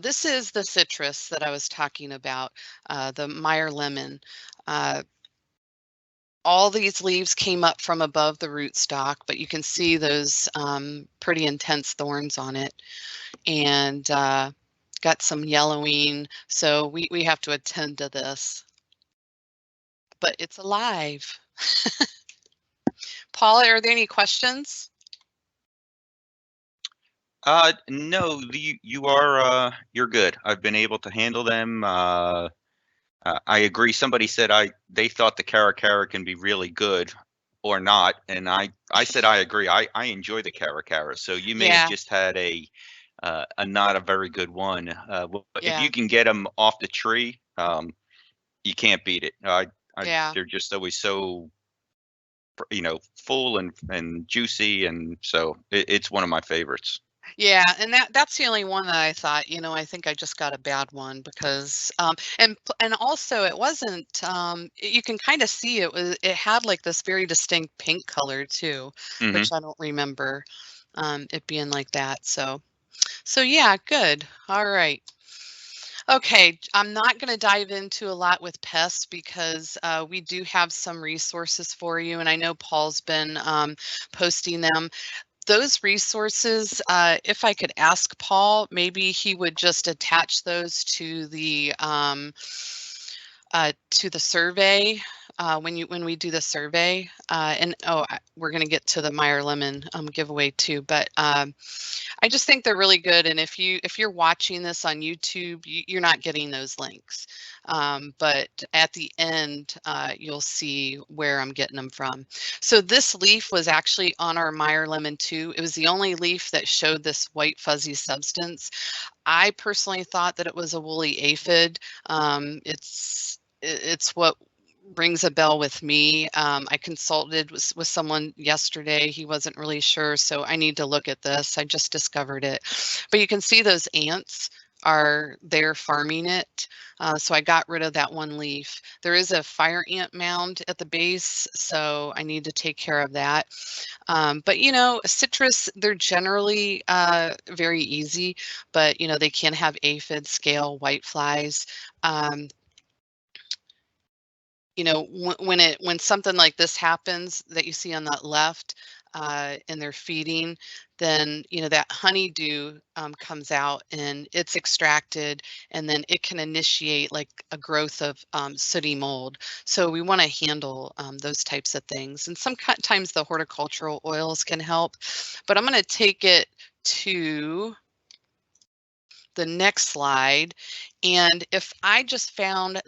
This is the citrus that I was talking about, the Meyer lemon. All these leaves came up from above the rootstock, but you can see those pretty intense thorns on it, and got some yellowing. So we have to attend to this, but it's alive. Paula, are there any questions?
No, you are you're good. I've been able to handle them. I agree. Somebody said they thought the Caracara can be really good or not, and I said I agree. I enjoy the Caracara. So you may have
Yeah,
just had a not a very good one. If
yeah,
you can get them off the tree, you can't beat it.
yeah.
They're just always so full and juicy, and so it's one of my favorites.
Yeah, and that's the only one that I thought, I think I just got a bad one because and also it wasn't you can kind of see it had like this very distinct pink color too,
Hmm.
which I don't remember it being like that. So yeah, good. All right. Okay, I'm not going to dive into a lot with pests because we do have some resources for you, and I know Paul's been posting them. Those resources, if I could ask Paul, maybe he would just attach those to the survey when we do the survey. And oh, we're going to get to the Meyer Lemon giveaway too, but I just think they're really good. And if you're watching this on YouTube, you're not getting those links. But at the end, you'll see where I'm getting them from. So this leaf was actually on our Meyer Lemon too. It was the only leaf that showed this white fuzzy substance. I personally thought that it was a woolly aphid. It's what rings a bell with me. I consulted with someone yesterday. He wasn't really sure, so I need to look at this. I just discovered it. But you can see those ants are there farming it. So I got rid of that one leaf. There is a fire ant mound at the base, so I need to take care of that. But citrus, they're generally very easy, but they can have aphid, scale, whiteflies. Um, when something like this happens that you see on that left, and they're feeding, then that honeydew comes out and it's extracted, and then it can initiate like a growth of sooty mold. So we want to handle those types of things, and sometimes the horticultural oils can help. But I'm going to take it to the next slide, and if I just found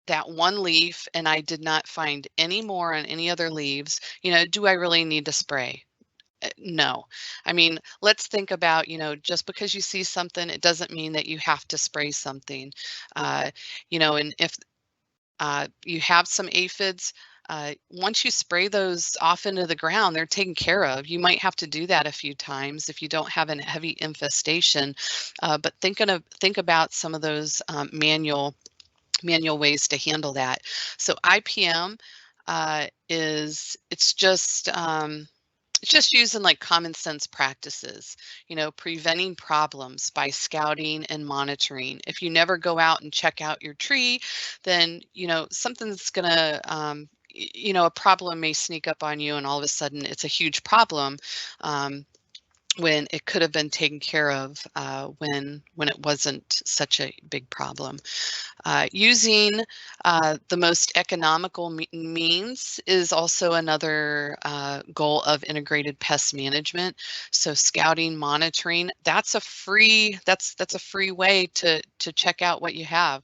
that one leaf and I did not find any more on any other leaves, do I really need to spray? No. I mean, let's think about, just because you see something, it doesn't mean that you have to spray something. And if you have some aphids, once you spray those off into the ground, they're taken care of. You might have to do that a few times if you don't have a heavy infestation. But think about some of those manual ways to handle that. So IPM it's just using like common sense practices, preventing problems by scouting and monitoring. If you never go out and check out your tree, then something's gonna a problem may sneak up on you, and all of a sudden it's a huge problem. When it could have been taken care of when it wasn't such a big problem. Using the most economical means is also another goal of integrated pest management. So scouting, monitoring, that's a free way to check out what you have.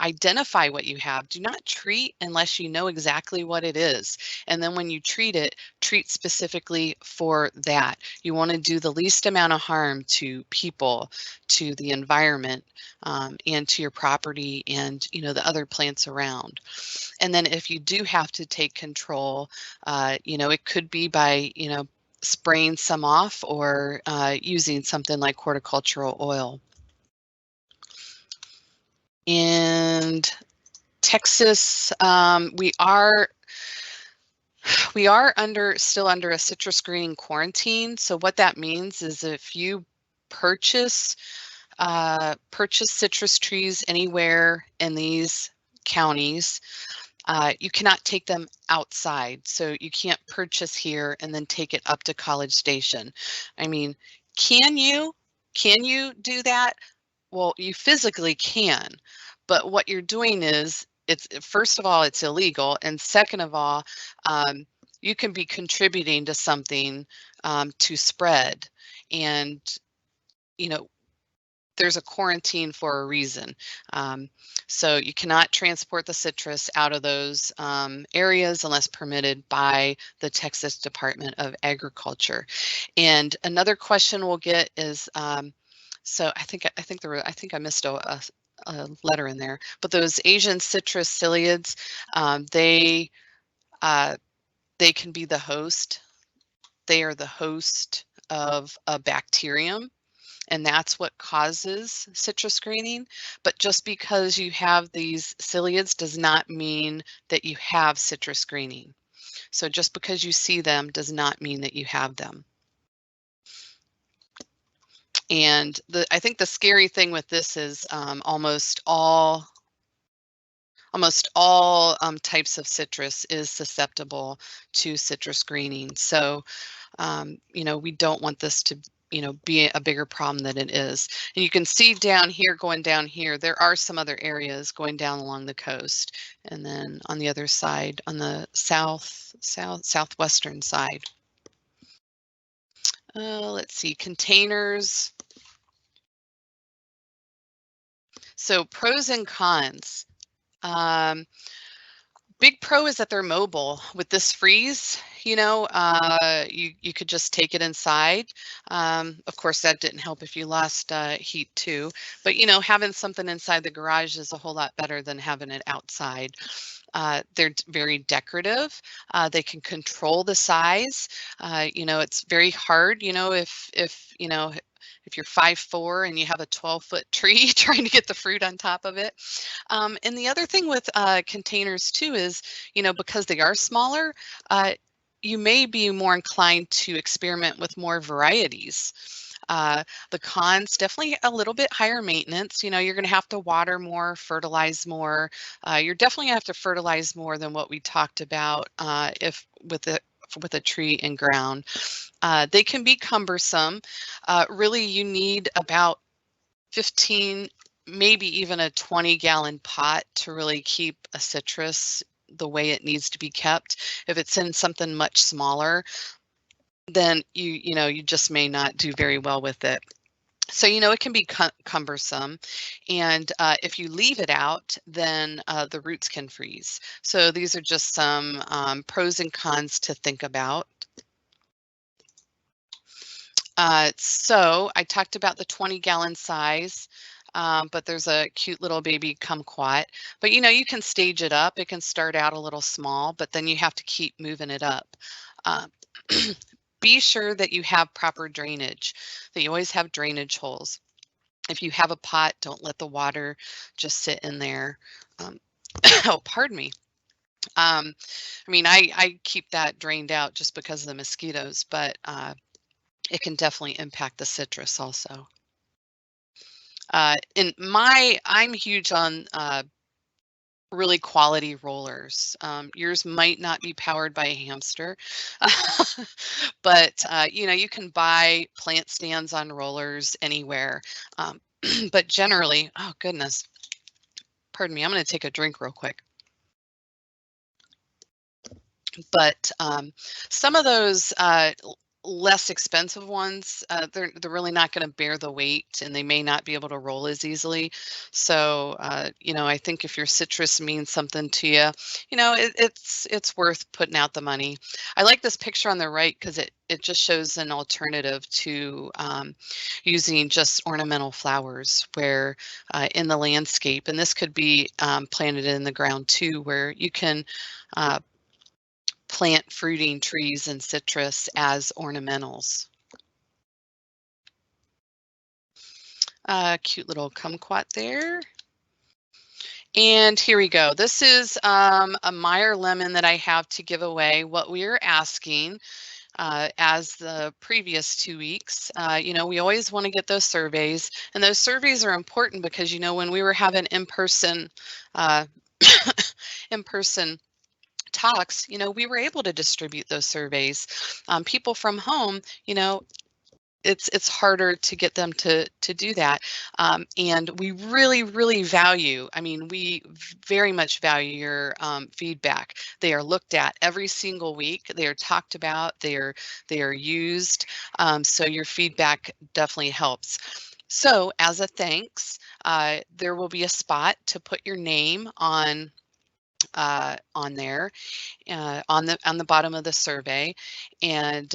Identify what you have. Do not treat unless you know exactly what it is. And then when you treat it, treat specifically for that. You want to do the least amount of harm to people, to the environment, and to your property and the other plants around. And then if you do have to take control, it could be by spraying some off or using something like horticultural oil. And Texas, we are still under a citrus greening quarantine. So what that means is if you purchase citrus trees anywhere in these counties, you cannot take them outside. So you can't purchase here and then take it up to College Station. I mean, can you? Can you do that? Well, you physically can, but what you're doing is it's first of all, it's illegal, and second of all, you can be contributing to something to spread. And you know, there's a quarantine for a reason. So you cannot transport the citrus out of those areas unless permitted by the Texas Department of Agriculture. And another question we'll get is, so I think I missed a letter in there, but those Asian citrus psyllids, uh, they can be the host. They are the host of a bacterium, and that's what causes citrus greening. But just because you have these psyllids does not mean that you have citrus greening. So just because you see them does not mean that you have them. And I think the scary thing with this is almost all types of citrus is susceptible to citrus greening. So, we don't want this to, be a bigger problem than it is. And you can see down here, going down here, there are some other areas going down along the coast. And then on the other side, on the southwestern side. Let's see, containers. So pros and cons. Big pro is that they're mobile. With this freeze, you could just take it inside. Of course, that didn't help if you lost heat too. But having something inside the garage is a whole lot better than having it outside. They're very decorative. They can control the size. It's very hard. If you're 5'4" and you have a 12-foot tree trying to get the fruit on top of it. And the other thing with containers too is, because they are smaller, you may be more inclined to experiment with more varieties. The cons, definitely a little bit higher maintenance. You're going to have to water more, fertilize more. You're definitely going to have to fertilize more than what we talked about if with a tree in ground. They can be cumbersome. Really, you need about 15, maybe even a 20-gallon pot to really keep a citrus the way it needs to be kept. If it's in something much smaller, then you just may not do very well with it. So, it can be cumbersome. And if you leave it out, then the roots can freeze. So these are just some pros and cons to think about. So I talked about the 20-gallon size, but there's a cute little baby kumquat. But you can stage it up. It can start out a little small, but then you have to keep moving it up. Be sure that you have proper drainage, that you always have drainage holes. If you have a pot, don't let the water just sit in there. Oh, pardon me. I keep that drained out just because of the mosquitoes, but it can definitely impact the citrus also. I'm huge on really quality rollers. Yours might not be powered by a hamster, but you can buy plant stands on rollers anywhere. But generally, oh goodness, pardon me, I'm going to take a drink real quick. But some of those less expensive ones, they're really not going to bear the weight, and they may not be able to roll as easily. So I think if your citrus means something to you, it's worth putting out the money. I like this picture on the right because it just shows an alternative to using just ornamental flowers where in the landscape, and this could be planted in the ground too, where you can plant fruiting trees and citrus as ornamentals. Cute little kumquat there. And here we go. This is a Meyer lemon that I have to give away. What we are asking, as the previous 2 weeks, we always want to get those surveys, and those surveys are important because, when we were having in-person uh, in-person talks, we were able to distribute those surveys. People from home, it's harder to get them to do that. And we really value, we very much value your feedback. They are looked at every single week. They are talked about. They are used. So your feedback definitely helps. So as a thanks, there will be a spot to put your name on there, on the bottom of the survey, and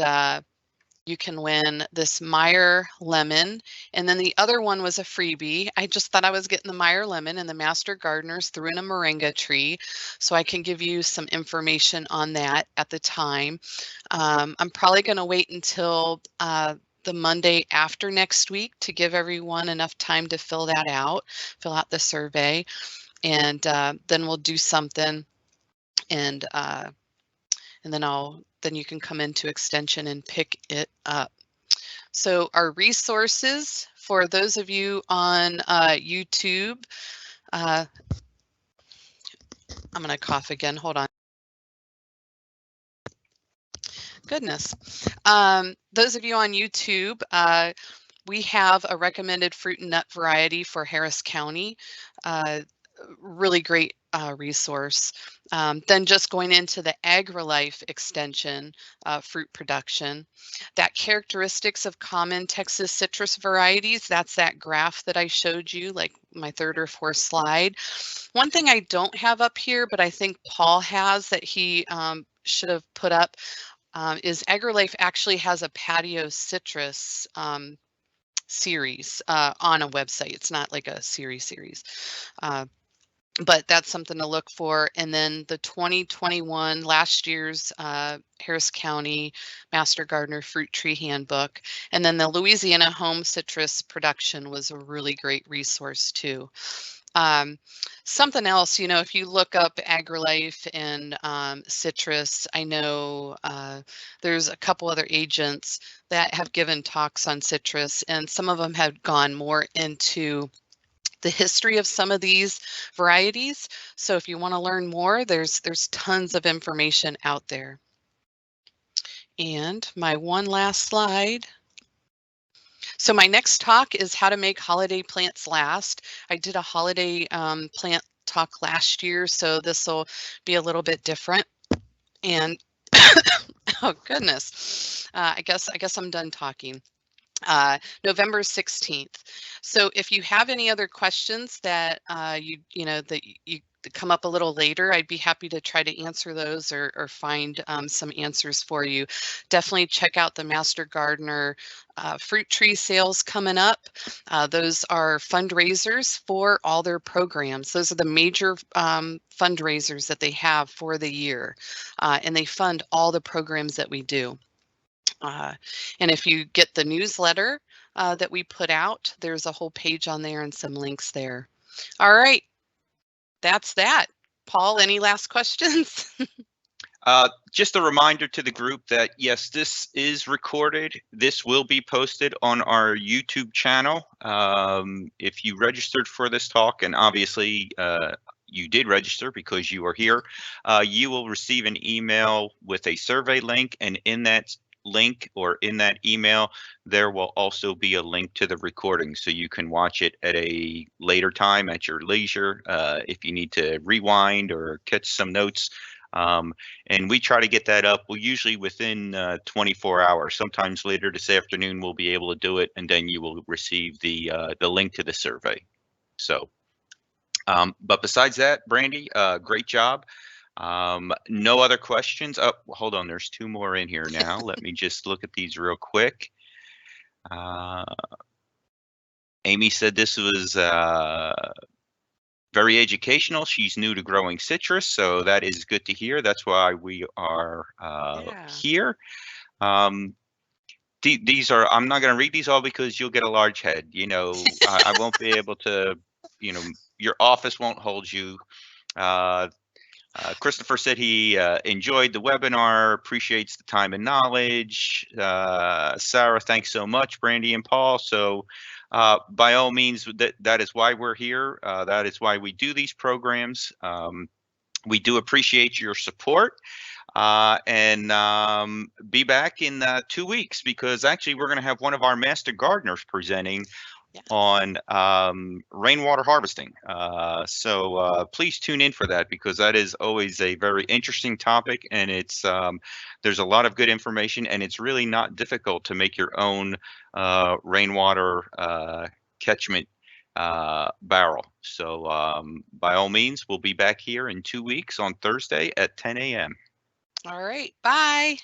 you can win this Meyer lemon. And then the other one was a freebie. I just thought I was getting the Meyer lemon, and the master gardeners threw in a moringa tree. So I can give you some information on that at the time. I'm probably going to wait until the Monday after next week to give everyone enough time to fill out the survey. And then we'll do something, and then you can come into extension and pick it up. So our resources for those of you on YouTube, I'm going to cough again. Hold on. Goodness. Those of you on YouTube, we have a recommended fruit and nut variety for Harris County. Really great resource. Then just going into the AgriLife extension, fruit production, that characteristics of common Texas citrus varieties, that's that graph that I showed you, like my third or fourth slide. One thing I don't have up here, but I think Paul has, that he should have put up, is AgriLife actually has a patio citrus series on a website. It's not like a series. But that's something to look for. And then the 2021, last year's Harris County Master Gardener Fruit Tree Handbook. And then the Louisiana Home Citrus Production was a really great resource too. Something else, if you look up AgriLife and citrus, I know there's a couple other agents that have given talks on citrus, and some of them have gone more into the history of some of these varieties. So if you want to learn more, there's tons of information out there. And my one last slide. So my next talk is how to make holiday plants last. I did a holiday plant talk last year, so this will be a little bit different. And oh goodness, I guess I'm done talking. November 16th. So if you have any other questions that that you come up a little later, I'd be happy to try to answer those or find some answers for you. Definitely check out the Master Gardener fruit tree sales coming up. Those are fundraisers for all their programs. Those are the major fundraisers that they have for the year, and they fund all the programs that we do. And if you get the newsletter that we put out, there's a whole page on there and some links there. All right, that's that. Paul, any last questions?
Just a reminder to the group that yes, this is recorded. This will be posted on our YouTube channel. If you registered for this talk, and obviously you did register because you are here, you will receive an email with a survey link, and in that link or in that email, there will also be a link to the recording, so you can watch it at a later time at your leisure if you need to rewind or catch some notes. And we try to get that up. Well, usually within 24 hours. Sometimes later this afternoon we'll be able to do it, and then you will receive the link to the survey. So, but besides that, Brandi, great job. No other questions. Oh, hold on. There's two more in here now. Let me just look at these real quick. Amy said this was very educational. She's new to growing citrus, so that is good to hear. That's why we are here. These are, I'm not going to read these all because you'll get a large head. I won't be able to your office won't hold you. Christopher said he enjoyed the webinar, appreciates the time and knowledge. Sarah, thanks so much, Brandi and Paul. So by all means, that is why we're here. That is why we do these programs. We do appreciate your support. And be back in 2 weeks, because actually we're going to have one of our master gardeners presenting on rainwater harvesting. So please tune in for that, because that is always a very interesting topic, and it's there's a lot of good information, and it's really not difficult to make your own rainwater catchment barrel. So by all means, we'll be back here in 2 weeks on Thursday at 10 a.m.
All right. Bye.